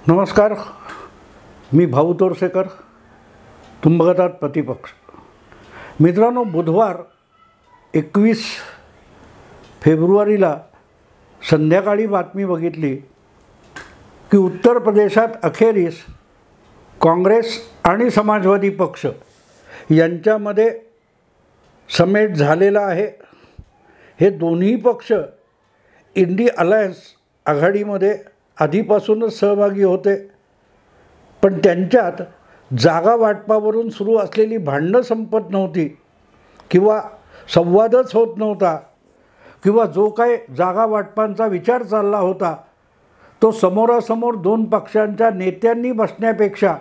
नमस्कार, मी भाऊ तोरसेकर. तुम्ही बघत आहात प्रतिपक्ष. मित्रांनो, बुधवार 21 फेब्रुवारीला संध्याकाळी बातमी बघितली की उत्तर प्रदेशात अखेरीस काँग्रेस आणि समाजवादी पक्ष यांच्यामध्ये समेट झालेला आहे. हे दोन्ही पक्ष इंडी अलायन्स आघाडीमध्ये आधीपासूनच सहभागी होते, पण त्यांच्यात जागा वाटपावरून सुरू असलेली भांडणं संपत नव्हती किंवा संवादच होत नव्हता किंवा जो काय जागा वाटपांचा विचार चालला होता तो समोरासमोर दोन पक्षांच्या नेत्यांनी बसण्यापेक्षा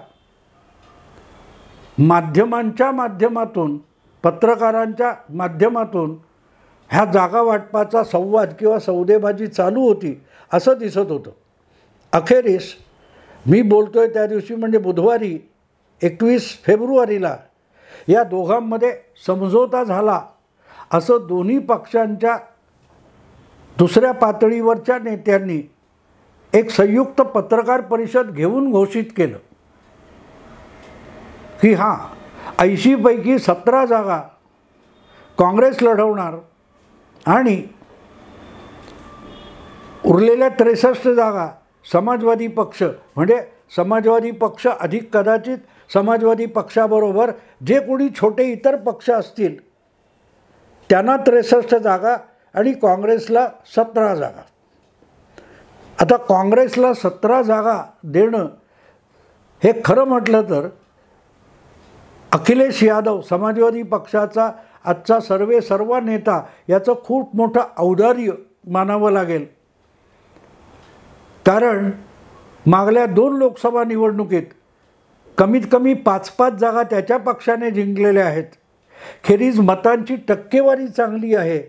माध्यमांच्या माध्यमातून, पत्रकारांच्या माध्यमातून ह्या जागा वाटपाचा संवाद किंवा सौदेबाजी चालू होती असं दिसत होतं. अखेरीस मी बोलतोय त्या दिवशी म्हणजे बुधवारी 21 फेब्रुवारीला या दोघांमध्ये समझोता झाला असं दोन्ही पक्षांच्या दुसऱ्या पातळीवरच्या नेत्यांनी एक संयुक्त पत्रकार परिषद घेऊन घोषित केलं की हां, 80 पैकी 17 जागा काँग्रेस लढवणार आणि उरलेल्या 63 जागा समाजवादी पक्ष, म्हणजे समाजवादी पक्ष अधिक कदाचित समाजवादी पक्षाबरोबर जे कोणी छोटे इतर पक्ष असतील त्यांना 63 जागा आणि काँग्रेसला 17 जागा. आता काँग्रेसला 17 जागा देणं हे खरं म्हटलं तर अखिलेश यादव, समाजवादी पक्षाचा आजचा सर्वा नेता, याचं खूप मोठं औदार्य मानावं लागेल. कारण मागल्या 2 लोकसभा निवडणुकीत कमीत कमी 5-5 जागा त्याच्या पक्षाने जिंकलेल्या आहेत. खेरीज मतांची टक्केवारी चांगली आहे.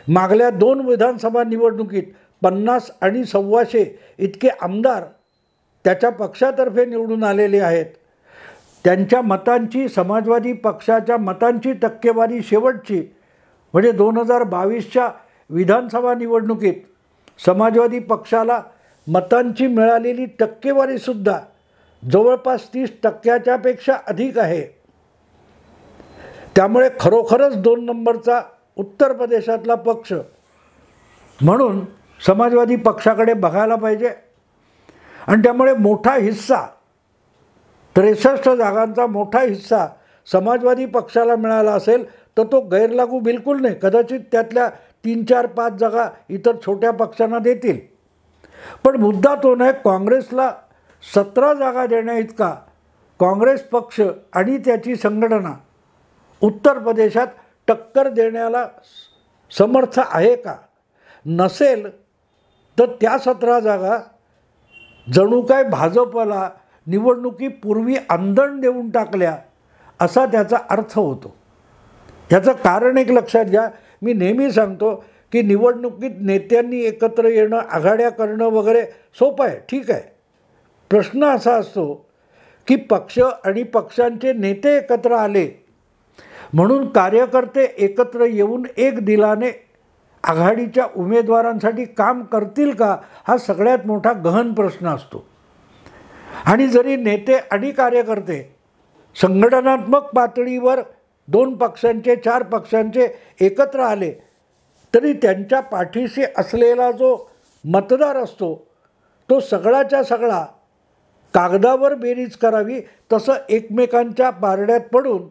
मागल्या 2 विधानसभा निवडणुकीत 50 आणि 125 इतके आमदार त्याच्या पक्षातर्फे निवडून आलेले आहेत. त्यांच्या मतांची, समाजवादी पक्षाच्या मतांची टक्केवारी शेवटची म्हणजे 2022च्या विधानसभा निवडणुकीत समाजवादी पक्षाला मतांची मिळालेली टक्केवारीसुद्धा जवळपास 30% पेक्षा अधिक आहे. त्यामुळे खरोखरच 2 नंबरचा उत्तर प्रदेशातला पक्ष म्हणून समाजवादी पक्षाकडे बघायला पाहिजे. आणि त्यामुळे मोठा हिस्सा, 63 जागांचा मोठा हिस्सा समाजवादी पक्षाला मिळाला असेल तर तो गैरलागू बिलकुल नाही. कदाचित त्यातल्या 3-4-5 जागा इतर छोट्या पक्षांना देतील. पण मुद्दा तो नाही. काँग्रेसला 17 जागा देण्याइतका काँग्रेस पक्ष आणि त्याची संघटना उत्तर प्रदेशात टक्कर देण्याला समर्थ आहे का? नसेल तर त्या 17 जागा जणू काय भाजपला निवडणुकीपूर्वी आंदण देऊन टाकल्या असा त्याचा अर्थ होतो. याचं कारण एक लक्षात घ्या. मी नेहमी सांगतो की निवडणुकीत नेत्यांनी एकत्र येणं, आघाड्या करणं वगैरे सोपं आहे, ठीक आहे. प्रश्न असा असतो की पक्ष आणि पक्षांचे नेते एकत्र आले म्हणून कार्यकर्ते एकत्र येऊन एक दिलाने आघाडीच्या उमेदवारांसाठी काम करतील का, हा सगळ्यात मोठा गहन प्रश्न असतो. आणि जरी नेते आणि कार्यकर्ते संघटनात्मक पातळीवर 2 पक्षांचे, 4 पक्षांचे एकत्र आले तरी त्यांच्या पाठीशी असलेला जो मतदार असतो तो सगळाच्या सगळा कागदावर बेरीज करावी तसं एकमेकांच्या पारड्यात पडून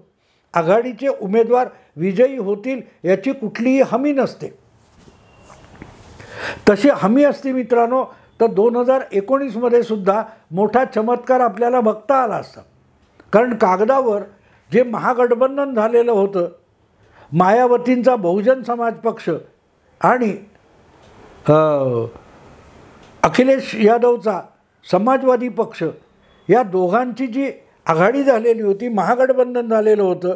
आघाडीचे उमेदवार विजयी होतील याची कुठलीही हमी नसते. तशी हमी असती मित्रांनो तर 2019मध्ये सुद्धा मोठा चमत्कार आपल्याला बघता आला असता. कारण कागदावर जे महागठबंधन झालेलं होतं, मायावतींचा बहुजन समाज पक्ष आणि अखिलेश यादवचा समाजवादी पक्ष, या दोघांची जी आघाडी झालेली होती, महागठबंधन झालेलं होतं,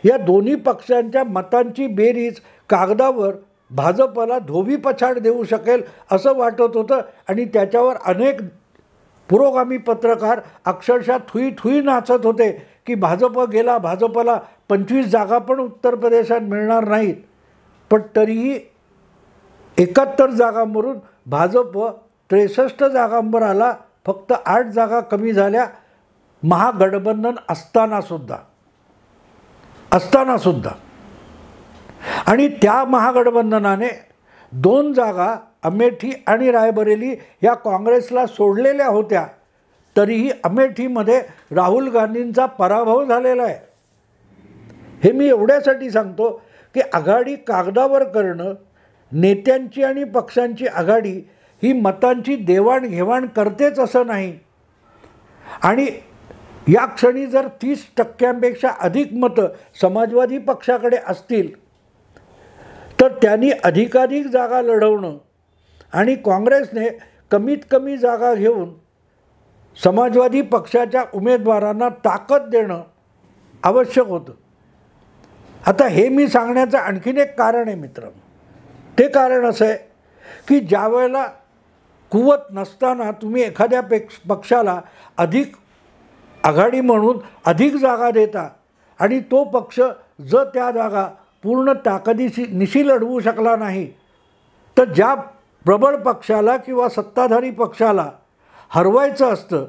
या दोन्ही पक्षांच्या मतांची बेरीज कागदावर भाजपला धोबीपछाड देऊ शकेल असं वाटत होतं. आणि त्याच्यावर अनेक पुरोगामी पत्रकार अक्षरशः थुई थुई नाचत होते की भाजप गेला, भाजपला 25 जागा पण उत्तर प्रदेशात मिळणार नाहीत. पण तरीही 71 जागांवरून भाजप 63 जागांवर आला फक्त 8 जागा कमी झाल्या महागठबंधन असतानासुद्धा. आणि त्या महागठबंधनाने 2 जागा अमेठी आणि रायबरेली या काँग्रेसला सोडलेल्या होत्या, तरीही अमेठीमध्ये राहुल गांधींचा पराभव झालेला आहे. हे मी एवढ्यासाठी सांगतो की आघाडी कागदावर करणं, नेत्यांची आणि पक्षांची आघाडी ही मतांची देवाणघेवाण करतेच असं नाही. आणि या क्षणी जर 30% अधिक मतं समाजवादी पक्षाकडे असतील तर त्यांनी अधिकाधिक जागा लढवणं आणि काँग्रेसने कमीत कमी जागा घेऊन समाजवादी पक्षाच्या उमेदवारांना ताकद देणं आवश्यक होतं. आता हे मी सांगण्याचं आणखीन एक कारण आहे मित्रांनो. ते कारण असं आहे की ज्या वेळेला कुवत नसताना तुम्ही एखाद्या पक्षाला अधिक आघाडी म्हणून अधिक जागा देता आणि तो पक्ष जर त्या जागा पूर्ण ताकदीनिशी लढवू शकला नाही, तर ज्या प्रबळ पक्षाला किंवा सत्ताधारी पक्षाला हरवायचं असतं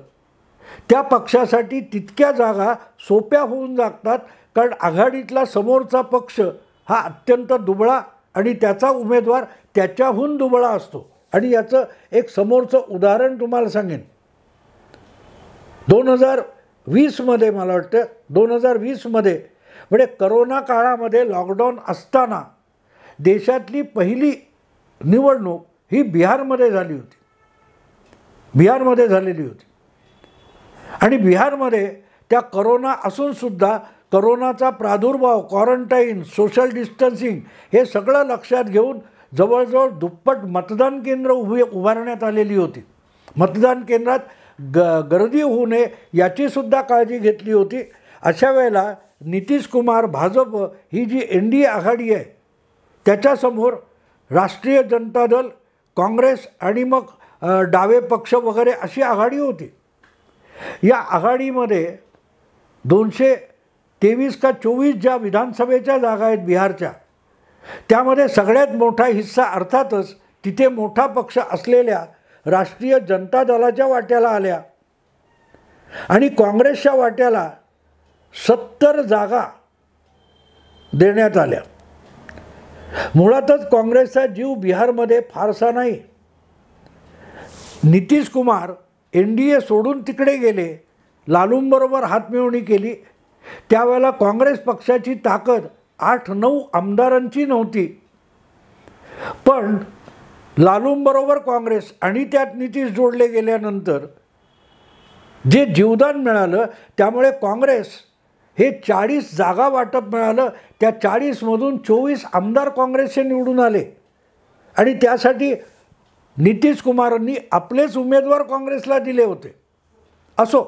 त्या पक्षासाठी तितक्या जागा सोप्या होऊन जातात, कारण आघाडीतला समोरचा पक्ष हा अत्यंत दुबळा आणि त्याचा उमेदवार त्याच्याहून दुबळा असतो. आणि याचं एक समोरचं उदाहरण तुम्हाला सांगेन. 2020मध्ये मला वाटतं 2020मध्ये म्हणजे करोना काळामध्ये लॉकडाऊन असताना देशातली पहिली निवडणूक ही बिहारमध्ये झाली होती. बिहारमध्ये झालेली होती. आणि बिहारमध्ये त्या करोना असूनसुद्धा करोनाचा प्रादुर्भाव, क्वारंटाईन, सोशल डिस्टन्सिंग हे सगळं लक्षात घेऊन जवळजवळ दुप्पट मतदान केंद्र उभारण्यात आलेली होती. मतदान केंद्रात गर्दी होऊ नये याचीसुद्धा काळजी घेतली होती. अशा वेळेला नितीश कुमार, भाजप ही जी NDA आघाडी आहे त्याच्यासमोर राष्ट्रीय जनता दल, काँग्रेस आणि मग डावे पक्ष वगैरे अशी आघाडी होती. या आघाडीमध्ये 223 का 24 ज्या विधानसभेच्या जागा आहेत बिहारच्या, त्यामध्ये सगळ्यात मोठा हिस्सा अर्थातच तिथे मोठा पक्ष असलेल्या राष्ट्रीय जनता दलाच्या वाट्याला आल्या आणि काँग्रेसच्या वाट्याला 70 जागा देण्यात आल्या. मुळातच काँग्रेसचा जीव बिहारमध्ये फारसा नाही. नितीश कुमार NDA सोडून तिकडे गेले, लालूंबरोबर हातमिळवणी केली. त्यावेळेला काँग्रेस पक्षाची ताकद 8-9 आमदारांची नव्हती, पण लालूंबरोबर काँग्रेस आणि त्यात नितीश जोडले गेल्यानंतर जे जीवदान मिळालं त्यामुळे काँग्रेस हे 40 जागा वाटप मिळालं. त्या 40मधून 24 आमदार काँग्रेसचे निवडून आले आणि त्यासाठी नितीश कुमारांनी आपलेच उमेदवार काँग्रेसला दिले होते. असो,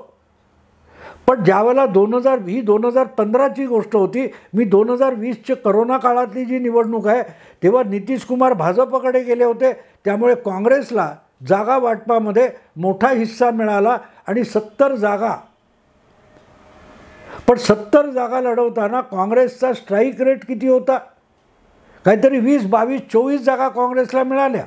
पण ज्यावेळेला 2015ची गोष्ट होती, मी 2020च्या करोना काळातली जी निवडणूक आहे तेव्हा नितीश कुमार भाजपकडे गेले होते. त्यामुळे काँग्रेसला जागा वाटपामध्ये मोठा हिस्सा मिळाला आणि 70 जागा. पण 70 जागा लढवताना काँग्रेसचा स्ट्राईक रेट किती होता? काहीतरी 20, 22, 24 जागा काँग्रेसला मिळाल्या.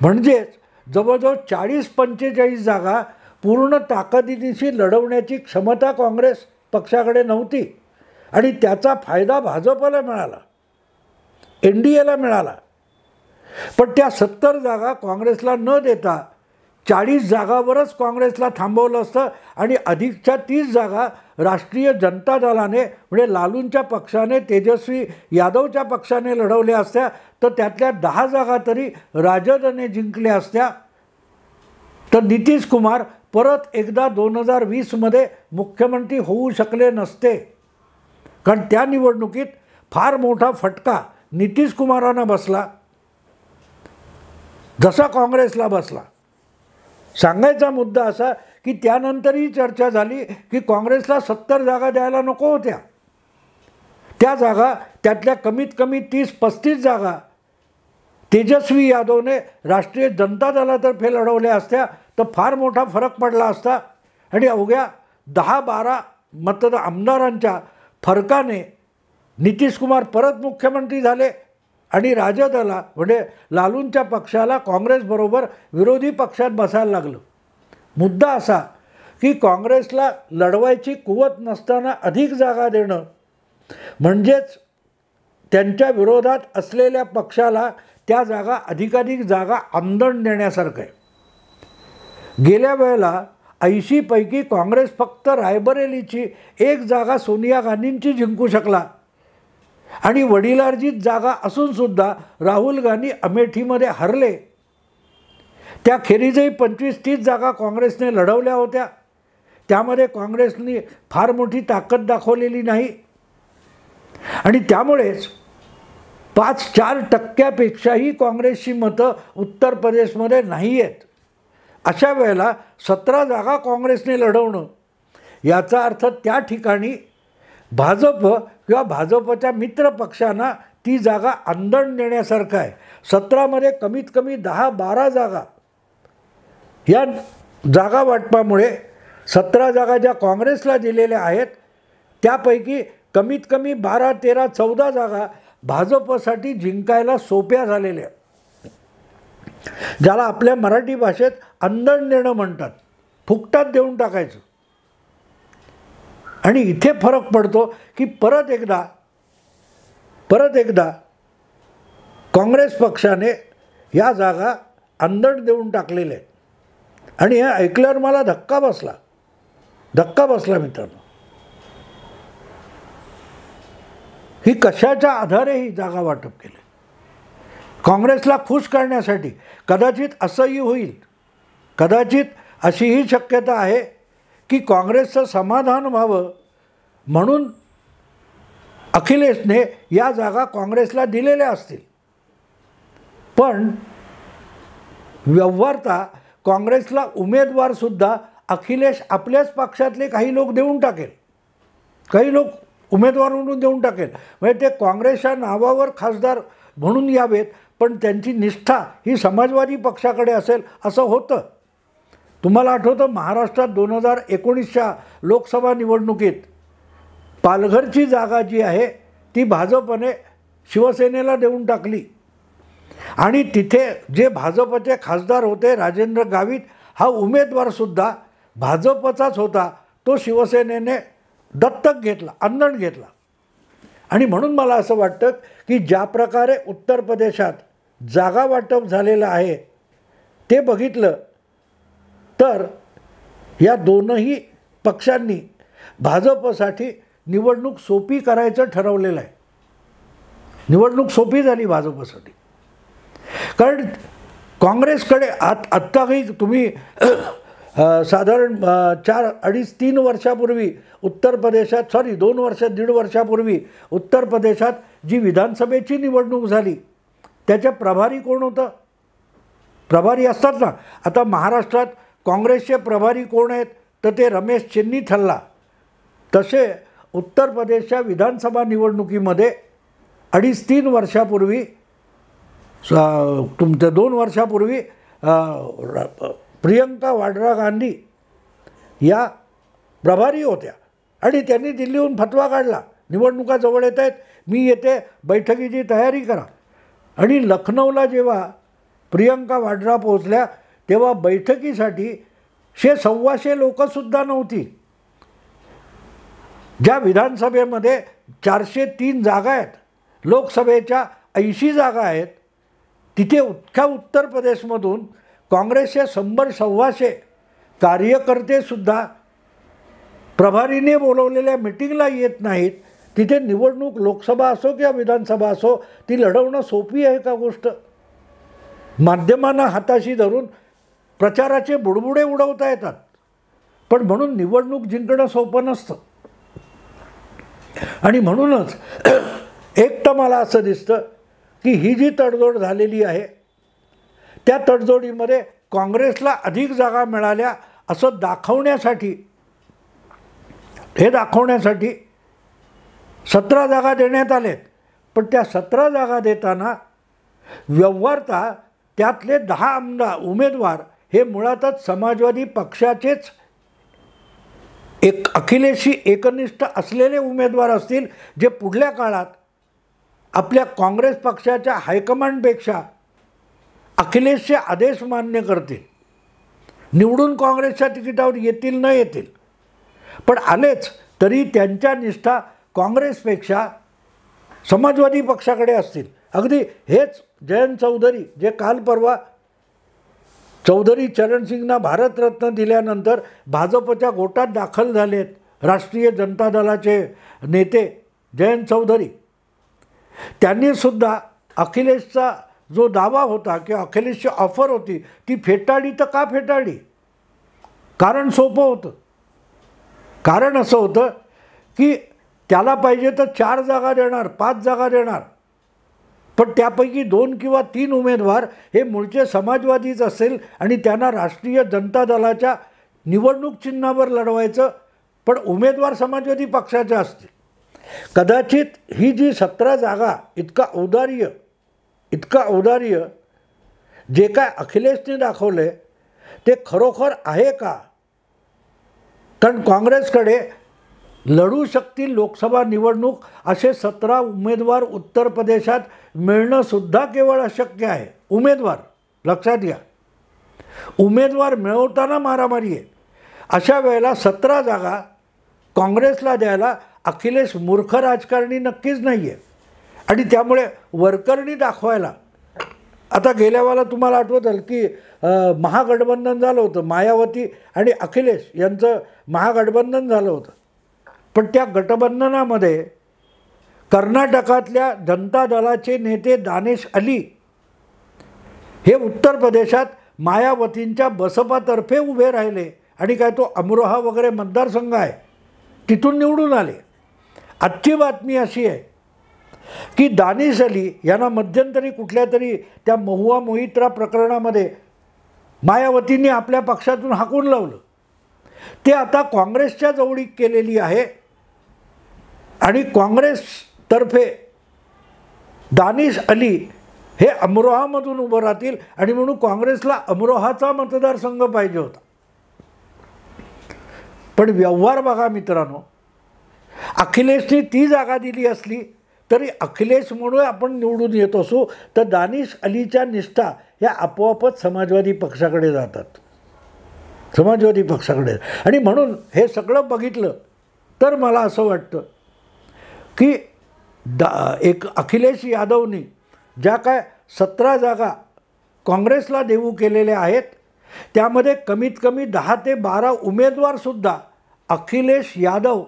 म्हणजेच जवळजवळ 40-45 जागा पूर्ण ताकदीनिशी लढवण्याची क्षमता काँग्रेस पक्षाकडे नव्हती आणि त्याचा फायदा भाजपला मिळाला, NDAला मिळाला. पण त्या 70 जागा काँग्रेसला न देता 40 जागावरच काँग्रेसला थांबवलं असतं आणि अधिकच्या 30 जागा राष्ट्रीय जनता दलाने म्हणजे लालूंच्या पक्षाने, तेजस्वी यादवच्या पक्षाने लढवल्या असत्या, तर त्यातल्या 10 जागा तरी राजदने जिंकल्या असत्या. तर नितीश कुमार परत एकदा 2020मध्ये मुख्यमंत्री होऊ शकले नसते, कारण त्या निवडणुकीत फार मोठा फटका नितीश कुमारांना बसला जसा काँग्रेसला बसला. सांगायचा मुद्दा असा की त्यानंतरही चर्चा झाली की काँग्रेसला 70 जागा द्यायला नको होत्या. त्या जागा त्यातल्या कमीत कमी 30-35 जागा तेजस्वी यादवने राष्ट्रीय जनता दलातर्फे लढवल्या असत्या तर फार मोठा फरक पडला असता आणि अवघ्या 10-12 आमदारांच्या फरकाने नितीश कुमार परत मुख्यमंत्री झाले आणि राजदला म्हणजे लालूंच्या पक्षाला काँग्रेसबरोबर विरोधी पक्षात बसायला लागलं. मुद्दा असा की काँग्रेसला लढवायची कुवत नसताना अधिक जागा देणं म्हणजेच त्यांच्या विरोधात असलेल्या पक्षाला त्या जागा अधिकाधिक जागा आंदण देण्यासारखं आहे. गेल्या वेळेला 80 पैकी काँग्रेस फक्त रायबरेलीची एक जागा सोनिया गांधींची जिंकू शकला आणि वडिलार्जित जागा असूनसुद्धा राहुल गांधी अमेठीमध्ये हरले. त्याखेरीजही 25-30 जागा काँग्रेसने लढवल्या होत्या. त्यामध्ये काँग्रेसने फार मोठी ताकद दाखवलेली नाही आणि त्यामुळेच 5-4% काँग्रेसची मतं उत्तर प्रदेशमध्ये नाही आहेत. अशा वेळेला 17 जागा काँग्रेसने लढवणं याचा अर्थ त्या ठिकाणी भाजप किंवा भाजपच्या मित्र पक्षांना ती जागा आंदण देण्यासारखं आहे. 17मध्ये कमीत कमी 10-12 जागा या जागा वाटपामुळे 17 जागा ज्या काँग्रेसला दिलेल्या आहेत त्यापैकी कमीत कमी 12-13-14 जागा भाजपसाठी जिंकायला सोप्या झालेल्या, ज्याला आपल्या मराठी भाषेत आंदण देणं म्हणतात, फुकटात देऊन टाकायचं. आणि इथे फरक पडतो की परत एकदा काँग्रेस पक्षाने या जागा आंदण देऊन टाकलेल्या आहेत. आणि हे ऐकल्यावर मला धक्का बसला मित्रांनो. ही कशाच्या आधारे ही जागा वाटप केली? काँग्रेसला खुश करण्यासाठी. कदाचित असंही होईल, कदाचित अशीही शक्यता आहे की काँग्रेसचं समाधान व्हावं म्हणून अखिलेशने या जागा काँग्रेसला दिलेल्या असतील. पण व्यवहारता काँग्रेसला उमेदवारसुद्धा अखिलेश आपल्याच पक्षातले काही लोक देऊन टाकेल, काही लोक उमेदवार म्हणून देऊन टाकेल. म्हणजे ते काँग्रेसच्या नावावर खासदार म्हणून यावेत पण त्यांची निष्ठा ही समाजवादी पक्षाकडे असेल असं होतं. तुम्हाला आठवतं महाराष्ट्रात 2019च्या लोकसभा निवडणुकीत पालघरची जागा जी आहे ती भाजपने शिवसेनेला देऊन टाकली आणि तिथे जे भाजपचे खासदार होते राजेंद्र गावित हा उमेदवारसुद्धा भाजपचाच होता, तो शिवसेनेने दत्तक घेतला, आंदण घेतला. आणि म्हणून मला असं वाटतं की ज्या प्रकारे उत्तर प्रदेशात जागा वाटप झालेलं आहे ते बघितलं तर या दोनही पक्षांनी भाजपसाठी निवडणूक सोपी करायचं ठरवलेलं आहे. निवडणूक सोपी झाली भाजपसाठी, कारण काँग्रेसकडे आत्ताही तुम्ही साधारण 4-3 वर्षापूर्वी उत्तर प्रदेशात 1.5 वर्षापूर्वी उत्तर प्रदेशात जी विधानसभेची निवडणूक झाली त्याचे प्रभारी कोण होतं? प्रभारी असतात ना. आता महाराष्ट्रात काँग्रेसचे प्रभारी कोण आहेत तर ते रमेश चेन्नीथल्ला. तसे उत्तर प्रदेशच्या विधानसभा निवडणुकीमध्ये 2.5-3 वर्षापूर्वी तुमच्या 2 वर्षापूर्वी प्रियंका वाड्रा गांधी या प्रभारी होत्या आणि त्यांनी दिल्लीहून फतवा काढला, निवडणुका जवळ येत आहेत, मी येते, बैठकीची तयारी करा. आणि लखनौला जेव्हा प्रियंका वाड्रा पोहोचल्या तेव्हा बैठकीसाठी 100-125 लोकंसुद्धा नव्हती. ज्या विधानसभेमध्ये 403 जागा आहेत, लोकसभेच्या 80 जागा आहेत, तिथे उत्तर प्रदेशमधून काँग्रेसचे 100-125 कार्यकर्तेसुद्धा प्रभारीने बोलवलेल्या मिटिंगला येत नाहीत. तिथे निवडणूक लोकसभा असो किंवा विधानसभा असो ती लढवणं सोपी आहे का गोष्ट? माध्यमांना हाताशी धरून प्रचाराचे बुडबुडे उडवता येतात, पण म्हणून निवडणूक जिंकणं सोपं नसतं. आणि म्हणूनच एक तर मला असं दिसतं की ही जी तडजोड झालेली आहे त्या तडजोडीमध्ये काँग्रेसला अधिक जागा मिळाल्या असं दाखवण्यासाठी 17 जागा देण्यात आलेत. पण त्या 17 जागा देताना व्यवहारता त्यातले 10 उमेदवार हे मुळातच समाजवादी पक्षाचेच अखिलेशशी एकनिष्ठ असलेले उमेदवार असतील, जे पुढल्या काळात आपल्या काँग्रेस पक्षाच्या हायकमांडपेक्षा अखिलेशचे आदेश मान्य करतील. निवडून काँग्रेसच्या तिकिटावर येतील न येतील, पण आलेच तरी त्यांच्या निष्ठा काँग्रेसपेक्षा समाजवादी पक्षाकडे असतील. अगदी हेच जयंत चौधरी जे काल परवा चौधरी चरणसिंगना भारतरत्न दिल्यानंतर भाजपच्या गोटात दाखल झालेत, राष्ट्रीय जनता दलाचे नेते जयंत चौधरी, त्यांनीसुद्धा अखिलेशचा जो दावा होता किंवा अखिलेशची ऑफर होती ती फेटाळली. तर का फेटाळली? कारण सोपं होतं. कारण असं होतं की त्याला पाहिजे तर 4 जागा देणार, 5 जागा देणार, पण त्यापैकी 2 किंवा 3 उमेदवार हे मूळचे समाजवादीच असेल आणि त्यांना राष्ट्रीय जनता दलाच्या निवडणूक चिन्हावर लढवायचं, पण उमेदवार समाजवादी पक्षाचे असतील. कदाचित ही जी 17 जागा इतका औदार्य जे काय अखिलेशने दाखवले ते खरोखर आहे का? कारण काँग्रेसकडे लढू शकतील लोकसभा निवडणूक असे 17 उमेदवार उत्तर प्रदेशात मिळणंसुद्धा केवळ अशक्य आहे. उमेदवार लक्षात घ्या, उमेदवार मिळवताना मारामारी आहे. अशा वेळेला 17 जागा काँग्रेसला द्यायला अखिलेश मूर्ख राजकारणी नक्कीच नाही आहे. आणि त्यामुळे वरकरणी दाखवायला, आता गेल्या वेळेला तुम्हाला आठवतं की महागठबंधन झालं होतं, मायावती आणि अखिलेश यांचं महागठबंधन झालं होतं, पण त्या गठबंधनामध्ये कर्नाटकातल्या जनता दलाचे नेते दानिश अली हे उत्तर प्रदेशात मायावतींच्या बसपातर्फे उभे राहिले आणि काय तो अमरोहा वगैरे मतदारसंघ आहे तिथून निवडून आले. आजची बातमी अशी आहे की दानिश अली यांना मध्यंतरी कुठल्या तरी त्या महुआ मोहित्रा प्रकरणामध्ये मायावतींनी आपल्या पक्षातून हाकून लावलं. ते आता काँग्रेसच्या जवळीक केलेली आहे आणि काँग्रेसतर्फे दानिश अली हे अमरोहामधून उभं राहतील आणि म्हणून काँग्रेसला अमरोहाचा मतदारसंघ पाहिजे होता. पण व्यवहार बघा मित्रांनो, अखिलेशने ती जागा दिली असली तरी अखिलेशमुळे आपण निवडून येत असू तर दानिश अलीच्या निष्ठा ह्या आपोआपच समाजवादी पक्षाकडे जातात, समाजवादी पक्षाकडे. आणि म्हणून हे सगळं बघितलं तर मला असं वाटतं की एक अखिलेश यादवनी ज्या काय 17 जागा काँग्रेसला देऊ केलेल्या आहेत त्यामध्ये कमीत कमी 10 ते 12 उमेदवारसुद्धा अखिलेश यादव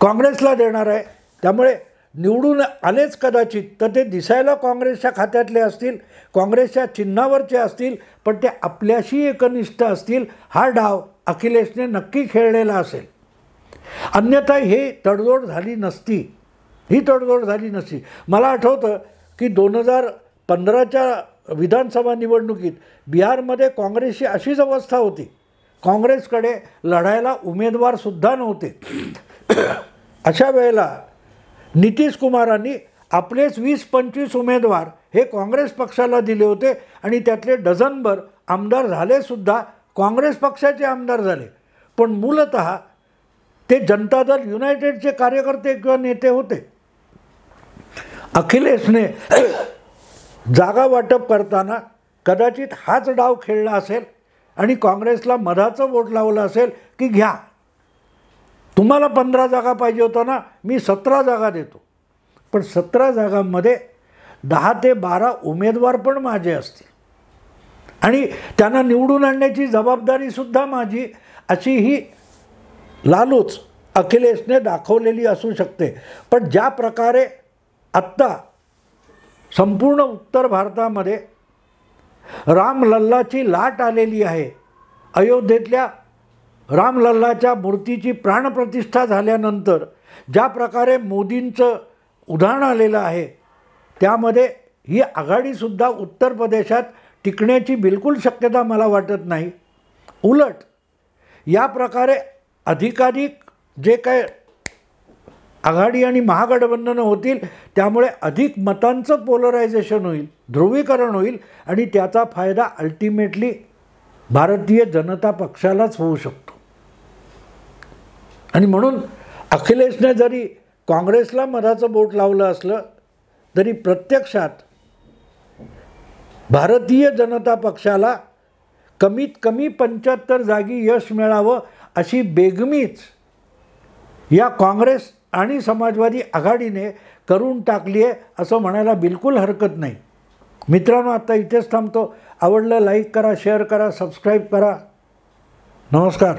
काँग्रेसला देणार आहे. त्यामुळे निवडून आलेच कदाचित तर ते दिसायला काँग्रेसच्या खात्यातले असतील, काँग्रेसच्या चिन्हावरचे असतील, पण ते आपल्याशी एकनिष्ठ असतील. हा डाव अखिलेशने नक्की खेळलेला असेल. अन्यथा हे तडजोड झाली नसती, ही तडजोड झाली नसती. मला आठवतं की 2015च्या विधानसभा निवडणुकीत बिहारमध्ये काँग्रेसची अशीच अवस्था होती. काँग्रेसकडे लढायला उमेदवारसुद्धा नव्हते. अशा वेळेला नितीश कुमारांनी आपलेच 20-25 उमेदवार हे काँग्रेस पक्षाला दिले होते आणि त्यातले डझनभर आमदार झालेसुद्धा, काँग्रेस पक्षाचे आमदार झाले, पण मूलतः ते जनता दल युनायटेडचे कार्यकर्ते किंवा नेते होते. अखिलेशने जागा वाटप करताना कदाचित हाच डाव खेळला असेल आणि काँग्रेसला मधाचं वोट लावलं असेल की घ्या, तुम्हाला 15 जागा पाहिजे होता ना, मी 17 जागा देतो. पण 17 जागांमध्ये 10 ते 12 उमेदवार पण माझे असतील आणि त्यांना निवडून आणण्याची जबाबदारीसुद्धा माझी, अशी ही लालूच अखिलेशने दाखवलेली असू शकते. पण ज्या प्रकारे आत्ता संपूर्ण उत्तर भारतामध्ये रामलल्लाची लाट आलेली आहे, अयोध्येतल्या रामलल्लाच्या मूर्तीची प्राणप्रतिष्ठा झाल्यानंतर ज्या प्रकारे मोदींचं उधाण आलेलं आहे, त्यामध्ये ही आघाडीसुद्धा उत्तर प्रदेशात टिकण्याची बिलकुल शक्यता मला वाटत नाही. उलट या प्रकारे अधिकाधिक जे काय आघाडी आणि महागठबंधनं होतील त्यामुळे अधिक मतांचं पोलरायझेशन होईल, ध्रुवीकरण होईल आणि त्याचा फायदा अल्टिमेटली भारतीय जनता पक्षालाच होऊ शकतो. आणि म्हणून अखिलेशने जरी काँग्रेसला मधाचं बोट लावलं असलं तरी प्रत्यक्षात भारतीय जनता पक्षाला कमीत कमी 75 जागी यश मिळावं अशी बेगमीच या काँग्रेस आणि समाजवादी आघाडीने करून टाकली आहे असं म्हणायला बिलकुल हरकत नाही. मित्रांनो, आता इथेच थांबतो. आवडलं लाईक करा, शेअर करा, सबस्क्राईब करा. नमस्कार.